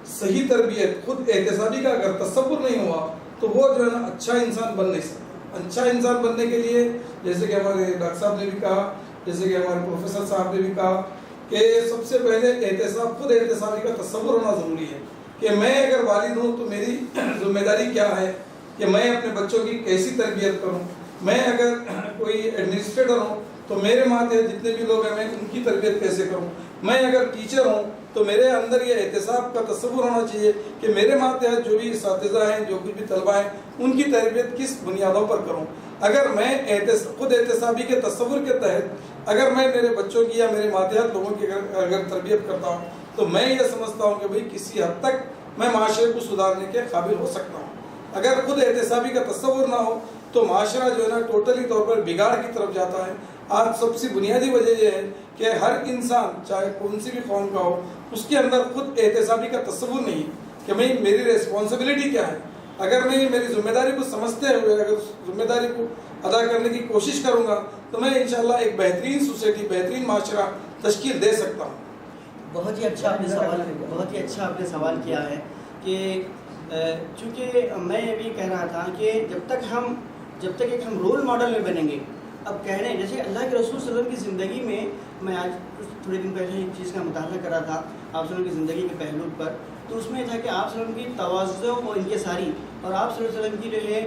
F: صحیح تربیت، خود احتسابی کا اگر تصور نہیں ہوا تو وہ جو ہے نا اچھا انسان بن نہیں سکتا۔ اچھا انسان بننے کے لیے جیسے کہ ہمارے ڈاکٹر صاحب نے بھی کہا، جیسے کہ ہمارے پروفیسر صاحب نے بھی کہا کہ سب سے پہلے احتساب، خود احتسابی کا تصور ہونا ضروری ہے کہ میں اگر والد ہوں تو میری ذمہ داری کیا ہے کہ میں اپنے بچوں کی کیسی تربیت کروں۔ میں اگر کوئی ایڈمنسٹریٹر ہوں تو میرے ماتحت جتنے بھی لوگ ہیں میں ان کی تربیت کیسے کروں۔ میں اگر ٹیچر ہوں تو میرے اندر یہ احتساب کا تصور ہونا چاہیے کہ میرے ماتحت جو بھی اساتذہ ہیں، جو کچھ بھی طلبہ ہیں، ان کی تربیت کس بنیادوں پر کروں۔ اگر میں خود احتسابی کے تصور کے تحت اگر میں میرے بچوں کی یا میرے ماتحت لوگوں کی اگر تربیت کرتا ہوں تو میں یہ سمجھتا ہوں کہ بھئی کسی حد تک میں معاشرے کو سدھارنے کے قابل ہو سکتا ہوں۔ اگر خود احتسابی کا تصور نہ ہو تو معاشرہ جو ہے نا ٹوٹلی طور پر بگاڑ کی طرف جاتا ہے۔ آج سب سے بنیادی وجہ یہ ہے کہ ہر انسان چاہے کون سی بھی قوم کا ہو، اس کے اندر خود احتسابی کا تصور نہیں کہ میں میری ریسپانسبلٹی کیا ہے۔ اگر میں میری ذمہ داری کو سمجھتے ہوئے اگر اس ذمہ داری کو ادا کرنے کی کوشش کروں گا تو میں انشاءاللہ ایک بہترین سوسائٹی، بہترین معاشرہ تشکیل دے سکتا ہوں۔
G: بہت ہی اچھا آپ نے سوال کیا ہے کہ چونکہ میں یہ بھی کہہ رہا تھا کہ جب تک ایک ہم رول ماڈل میں بنیں گے، اب کہہ رہے ہیں جیسے اللہ کے رسول صلی اللہ علیہ وسلم کی زندگی میں آج تھوڑے دن پہلے ایک چیز کا مطالعہ کر رہا تھا آپ صلی اللہ علیہ وسلم کی زندگی کے پہلو پر، تو اس میں یہ تھا کہ آپ صلی اللہ علیہ وسلم کی تواضع و انکساری اور آپ صلی اللہ علیہ وسلم کی جو ہے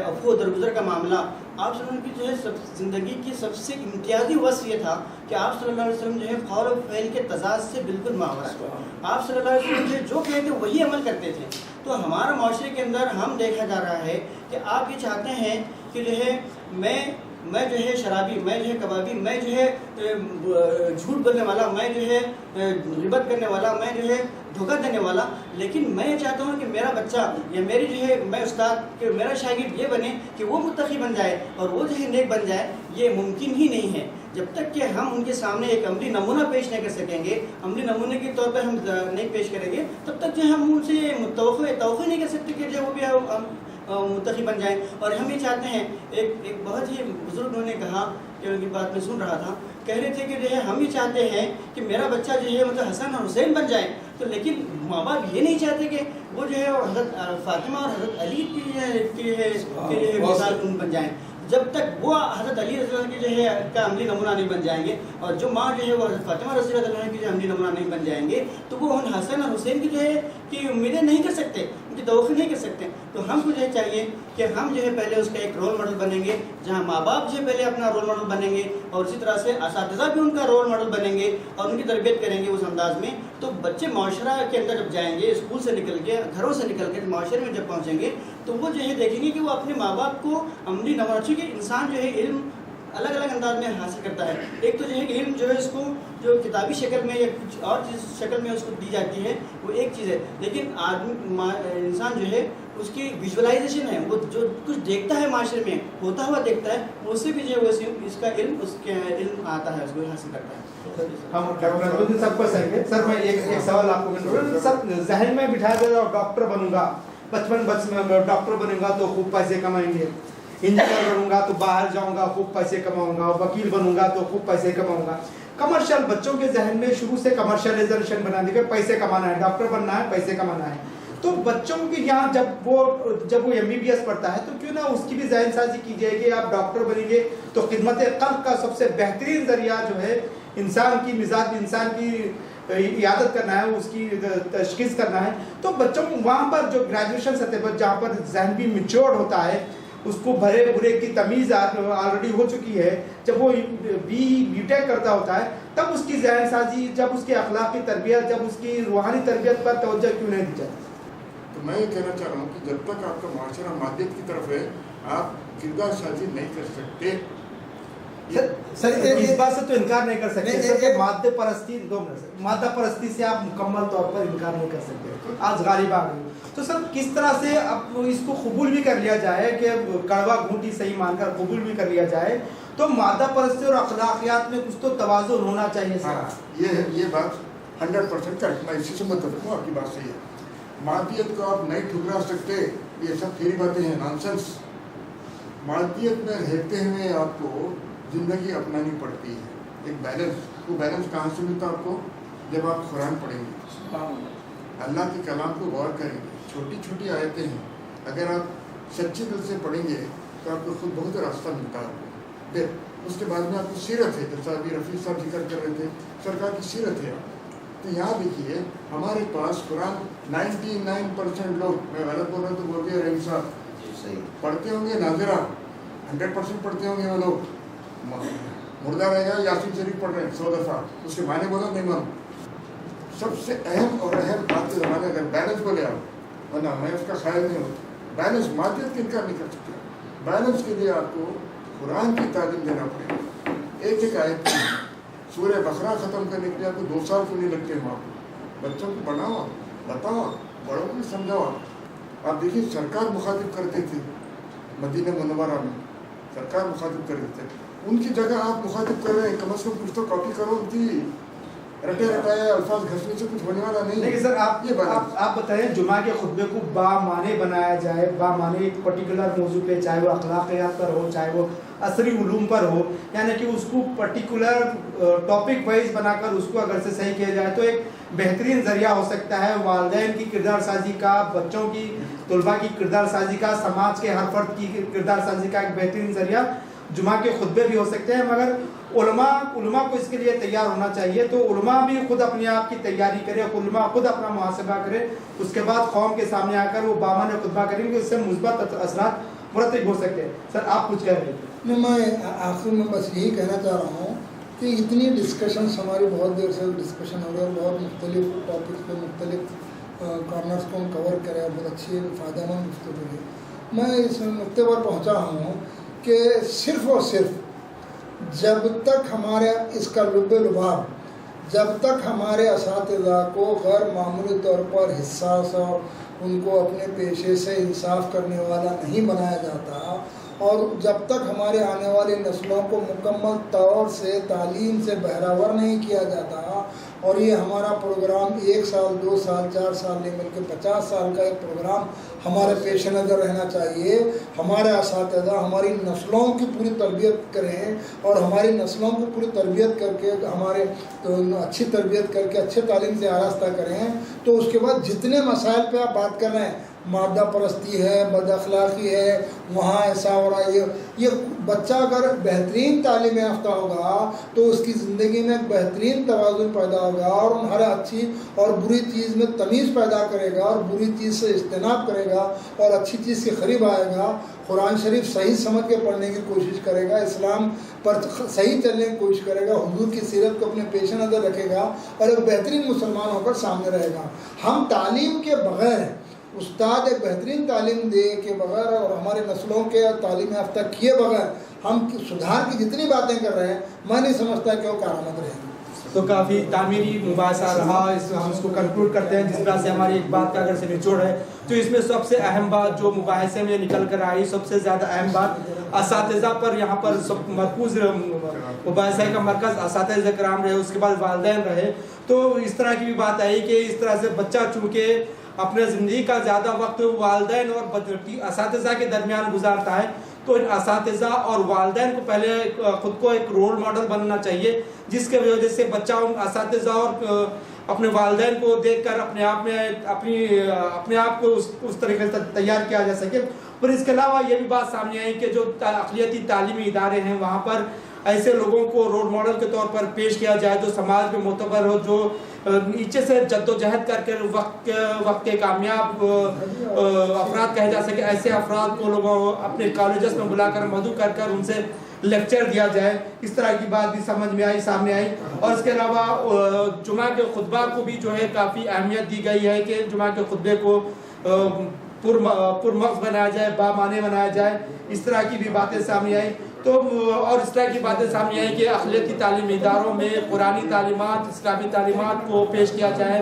G: عفو و درگزر کا معاملہ، آپ صلی اللہ علیہ وسلم کی جو ہے زندگی کی سب سے امتیازی وصف یہ تھا کہ آپ صلی اللہ علیہ وسلم جو ہے قول و فعل کے تضاد سے بالکل ماورا ہے۔ آپ صلی اللہ علیہ وسلم جو کہتے وہی عمل کرتے تھے۔ تو ہمارا معاشرے کے اندر ہم دیکھا جا رہا ہے کہ آپ یہ چاہتے ہیں کہ جو ہے میں جو ہے شرابی، میں جو ہے کبابی، میں جو ہے جھوٹ بولنے والا، میں جو ہے غیبت کرنے والا، میں جو ہے دھوکہ دینے والا، لیکن میں یہ چاہتا ہوں کہ میرا بچہ یا میری جو ہے میں استاد کہ میرا شاگرد یہ بنے کہ وہ متقی بن جائے اور وہ جو ہے نیک بن جائے، یہ ممکن ہی نہیں ہے جب تک کہ ہم ان کے سامنے ایک عملی نمونہ پیش نہیں کر سکیں گے، عملی نمونے کے طور پر ہم نہیں پیش کریں گے، تب تک جو ہم ان سے توقع نہیں کر سکتے کہ جو وہ بھی متقی بن جائیں۔ اور ہم یہ چاہتے ہیں، ایک بہت ہی بزرگ نے کہا کہ ان کی بات میں سن رہا تھا، کہہ رہے تھے کہ جو ہے ہم یہ چاہتے ہیں کہ میرا بچہ جو ہے مطلب حسن اور حسین بن جائے، تو لیکن ماں باپ یہ نہیں چاہتے کہ وہ جو ہے حضرت فاطمہ اور حضرت علی کی مثال بن جائیں. جب تک وہ حضرت علی رضی اللہ عنہ کی جو ہے کا عملی نمونہ نہیں بن جائیں گے، اور جو ماں جو ہے وہ حضرت فاطمہ رضی اللہ عنہ کی جو عملی نمونہ نہیں بن جائیں گے، تو وہ ان حسن اور حسین کی جو ہے کی امیدیں نہیں کر سکتے، ان کی توقع نہیں کر سکتے. تو ہم کو جو ہے چاہیے کہ ہم جو ہے پہلے اس کا ایک رول ماڈل بنیں گے، جہاں ماں باپ جو ہے پہلے اپنا رول ماڈل بنیں گے، اور اسی طرح سے اساتذہ بھی ان کا رول ماڈل بنیں گے اور ان کی تربیت کریں گے اس انداز میں. تو بچے معاشرہ کے اندر جب جائیں گے، اسکول سے نکل کے، گھروں سے نکل کے معاشرے میں جب پہنچیں گے، تو وہ جو ہے دیکھیں گے کہ وہ اپنے ماں باپ کو عملی نمونہ، چونکہ انسان جو ہے علم الگ الگ انداز میں حاصل کرتا ہے. ایک تو جو ہے علم جو ہے اس کو جو کتابی شکل میں یا کچھ اور چیز شکل میں اس کو دی جاتی ہے، وہ ایک چیز ہے، لیکن انسان جو ہے اس کی ویژولائزیشن ہے، وہ جو کچھ دیکھتا ہے معاشرے میں ہوتا ہوا دیکھتا ہے، اس سے بھی جو ہے اس کا علم، اس کے علم آتا ہے، اس کو حاصل کرتا ہے.
A: ہم ڈاکٹر سب کو سہیں گے. سر میں ایک سوال آپ کو سر ذہن میں بٹھا دے رہا ہوں، ڈاکٹر بنوں گا، بچپن میں ڈاکٹر بنوں گا تو خوب پیسے کمائیں گے، انجینئر بنوں گا تو باہر جاؤں گا خوب پیسے کماؤں گا، وکیل بنوں گا تو خوب پیسے کماؤں گا. کمرشل بچوں کے ذہن میں شروع سے کمرشلائزیشن بنا دی کہ پیسے کمانا ہے، ڈاکٹر بننا ہے، پیسے کمانا ہے. تو بچوں کے یہاں جب وہ MBBS پڑھتا ہے تو کیوں نہ اس کی بھی ذہن سازی کی جائے کہ آپ ڈاکٹر بنیں گے تو خدمت خلق کا سب سے بہترین ذریعہ جو ہے انسان کی مزاج، انسان کی عیادت کرنا ہے، اس کی تشخیص کرنا ہے. تو بچوں وہاں پر جو گریجویشن سطح پر جہاں پر ذہن بھی میچورڈ ہوتا ہے، اس کو بھلے برے کی تمیز آلریڈی ہو چکی ہے، جب وہ بی ٹیک کرتا ہوتا ہے تب اس کی ذہن سازی، جب اس کی اخلاقی تربیت، جب اس کی روحانی تربیت پر توجہ کیوں نہیں دی جاتی؟
C: تو میں یہ کہنا چاہ رہا ہوں کہ جب تک آپ کا معاشرہ مادیت کی طرف ہے، آپ کردار سازی نہیں کر سکتے.
A: سر اس بات سے تو انکار نہیں کر سکتے سر کہ مادہ پرستی سے آپ مکمل طور پر انکار نہیں کر سکتے. آج غالب آ گئی تو سر کس طرح سے اب اس کو قبول بھی کر لیا جائے کہ کڑوا گھونٹی صحیح مان کر قبول بھی کر لیا جائے، تو مادہ پرستی اور اخلاقیات میں کچھ تو توازن ہونا چاہیے سر.
C: یہ بات 100% کریکٹ، میں اسی سے متفق ہوں، آپ کی بات صحیح ہے. مادیت کو آپ نہیں ٹھکرا سکتے، یہ سب تھیری باتیں ہیں، نانسنس. مادیت میں رہتے ہوئے آپ کو زندگی اپنانی پڑتی ہے، ایک بیلنس. وہ بیلنس کہاں سے ملتا آپ کو؟ جب آپ قرآن پڑھیں گے، اللہ کے کلام کو غور کریں گے. چھوٹی چھوٹی آیتیں ہیں، اگر آپ سچے دل سے پڑھیں گے تو آپ کو خود بہت راستہ ملتا ہے. پھر اس کے بعد میں آپ کی سیرت ہے، جیسا ابھی رفیع صاحب ذکر کر رہے تھے، سرکار کی سیرت ہے. تو یہاں دیکھیے ہمارے پاس قرآن 99% لوگ، میں غلط بول رہا ہوں تو بول دیا رحیم صاحب، پڑھتے ہوں گے ناظرہ 100% پڑھتے ہوں گے. وہ لوگ مردہ رہے گا یاسین شریف پڑھ رہے ہیں 100 دفعہ، اس کے معنی بولا نہیں مانو. سب سے اہم اور اہم بات کے زمانے اگر بیلنس کو لے آؤ، ورنہ میں اس کا خیال نہیں ہوتا. بیلنس مادیت کی انکار نہیں کر سکتے. بیلنس کے لیے آپ کو قرآن کی تعلیم دینا پڑے گا. ایک آیت سورہ بقرہ ختم کرنے کے لیے آپ کو 2 سال کیوں نہیں لگتے ہیں؟ وہاں بچوں کو پڑھاؤ، بتاؤ، بڑوں کو سمجھاؤ. آپ دیکھیے سرکار مخاطب کرتے تھے مدینہ منورہ میں، سرکار مخاطب کرتے تھے. ان کی جگہ آپ مخاطب کر رہے ہیں، کم از کم کچھ تو کاپی کرو. ان کی رٹے رٹائے الفاظ گھسنے سے کچھ ہونے والا نہیں.
A: لیکن سر آپ بتائیں جمعہ کے خطبے کو بامعنی بنایا جائے، بامعنی ایک پرٹیکولر موضوع پہ، چاہے وہ اخلاقیات پر ہو، چاہے وہ عصری علوم پر ہو، یعنی کہ اس کو پرٹیکولر ٹاپک وائز بنا کر اس کو اگر سے صحیح کیا جائے تو ایک بہترین ذریعہ ہو سکتا ہے والدین کی کردار سازی کا، بچوں کی، طلباء کی کردار سازی کا، سماج کے ہر فرد کی کردار سازی کا ایک بہترین ذریعہ جمعہ کے خطبے بھی ہو سکتے ہیں. مگر علماء کو اس کے لیے تیار ہونا چاہیے. تو علماء بھی خود اپنے آپ کی تیاری کرے، علماء خود اپنا محاسبہ کرے، اس کے بعد قوم کے سامنے آ کر وہ بامعنی خطبہ کریں گے، اس سے مثبت اثرات مرتب ہو سکتے ہیں. سر آپ کچھ کہہ رہے تھے؟
B: میں آخر میں بس یہی کہنا چاہ رہا ہوں کہ اتنی ڈسکشنس ہماری بہت دیر سے ڈسکشن ہو رہی ہے، بہت مختلف ٹاپکس پہ مختلف کارنرس کو ہم کور کریں، بہت اچھی فائدہ مند گفتگو ہے. میں اس نقطے پر پہنچا ہوں کہ صرف اور صرف جب تک ہمارے اس کا لب لباب، جب تک ہمارے اساتذہ کو غیر معمولی طور پر حساس اور ان کو اپنے پیشے سے انصاف کرنے والا نہیں بنایا جاتا، اور جب تک ہمارے آنے والی نسلوں کو مکمل طور سے تعلیم سے بہرہور نہیں کیا جاتا، اور یہ ہمارا پروگرام 1 سال 2 سال 4 سال نہیں بلکہ 50 سال کا ایک پروگرام ہمارے پیش نظر رہنا چاہیے۔ ہمارے اساتذہ ہماری نسلوں کی پوری تربیت کریں، اور ہماری نسلوں کو پوری تربیت کر کے ہمارے اچھی تربیت کر کے اچھے تعلیم سے آراستہ کریں، تو اس کے بعد جتنے مسائل پہ آپ بات کر رہے ہیں، مادہ پرستی ہے، بد اخلاقی ہے، وہاں ایسا ہو رہا ہے، یہ بچہ اگر بہترین تعلیم یافتہ ہوگا تو اس کی زندگی میں ایک بہترین توازن پیدا ہوگا، اور ہر اچھی اور بری چیز میں تمیز پیدا کرے گا، اور بری چیز سے اجتناب کرے گا، اور اچھی چیز کے قریب آئے گا، قرآن شریف صحیح سمجھ کے پڑھنے کی کوشش کرے گا، اسلام پر صحیح چلنے کی کوشش کرے گا، حضور کی سیرت کو اپنے پیش نظر رکھے گا، اور ایک بہترین مسلمان ہو کر سامنے رہے گا۔ ہم تعلیم کے بغیر، استاد ایک بہترین تعلیم دے کے بغیر، اور ہمارے نسلوں کے تعلیم یافتہ کیے بغیر ہم سدھار کی جتنی باتیں کر رہے ہیں، میں نہیں سمجھتا کہ وہ کارآمد رہے گی۔
A: تو کافی تعمیری مباحثہ رہا، ہم اس کو کنکلوڈ کرتے ہیں جس طرح سے ہماری ایک بات کا اگر سے نچوڑ ہے، تو اس میں سب سے اہم بات جو مباحثے میں نکل کر آئی، سب سے زیادہ اہم بات اساتذہ پر یہاں پر سب مرکوز، مباحثے کا مرکز اساتذہ کرام رہے، اس کے بعد والدین رہے۔ تو اس طرح کی بھی بات آئی کہ اس طرح سے بچہ چونکہ اپنے زندگی کا زیادہ وقت والدین اور اساتذہ کے درمیان گزارتا ہے، تو ان اساتذہ اور والدین کو پہلے خود کو ایک رول ماڈل بننا چاہیے، جس کے وجہ سے بچہ ان اساتذہ اور اپنے والدین کو دیکھ کر اپنے آپ کو اس طریقے سے تیار کیا جا سکے۔ اور اس کے علاوہ یہ بھی بات سامنے آئی کہ جو اقلیتی تعلیمی ادارے ہیں وہاں پر ایسے لوگوں کو رول ماڈل کے طور پر پیش کیا جائے جو سماج میں معتبر ہو، جو نیچے سے جد و جہد کر کے وقت کے کامیاب افراد کہے جا سکے، ایسے افراد کو لوگوں اپنے کالجز میں بلا کر مدعو کر کر ان سے لیکچر دیا جائے۔ اس طرح کی بات بھی سمجھ میں آئی، سامنے آئی۔ اور اس کے علاوہ جمعہ کے خطبہ کو بھی جو ہے کافی اہمیت دی گئی ہے کہ جمعہ کے خطبے کو پرمغز بنایا جائے، بامعنی بنایا جائے، اس طرح کی بھی باتیں سامنے آئی۔ تو اور اس طرح کی باتیں سامنے آئی کہ اقلیتی تعلیمی اداروں میں قرآنی تعلیمات، اسلامی تعلیمات کو پیش کیا جائے،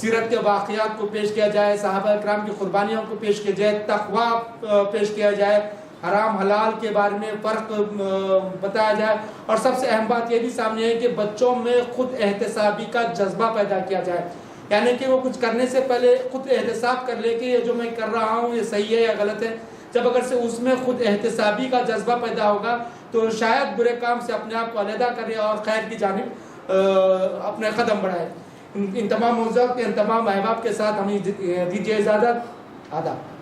A: سیرت کے واقعات کو پیش کیا جائے، صحابہ اکرام کی قربانیوں کو پیش کیا جائے، تقویٰ پیش کیا جائے، حرام حلال کے بارے میں فرق بتایا جائے، اور سب سے اہم بات یہ بھی سامنے ہے کہ بچوں میں خود احتسابی کا جذبہ پیدا کیا جائے، یعنی کہ وہ کچھ کرنے سے پہلے خود احتساب کر لے کہ یہ جو میں کر رہا ہوں یہ صحیح ہے یا غلط ہے۔ جب اگر سے اس میں خود احتسابی کا جذبہ پیدا ہوگا تو شاید برے کام سے اپنے آپ کو علیحدہ کرے اور خیر کی جانب اپنے قدم بڑھائے۔ ان تمام موضوعات کے ان تمام احباب کے ساتھ ہمیں دیجیے اجازت۔ آداب۔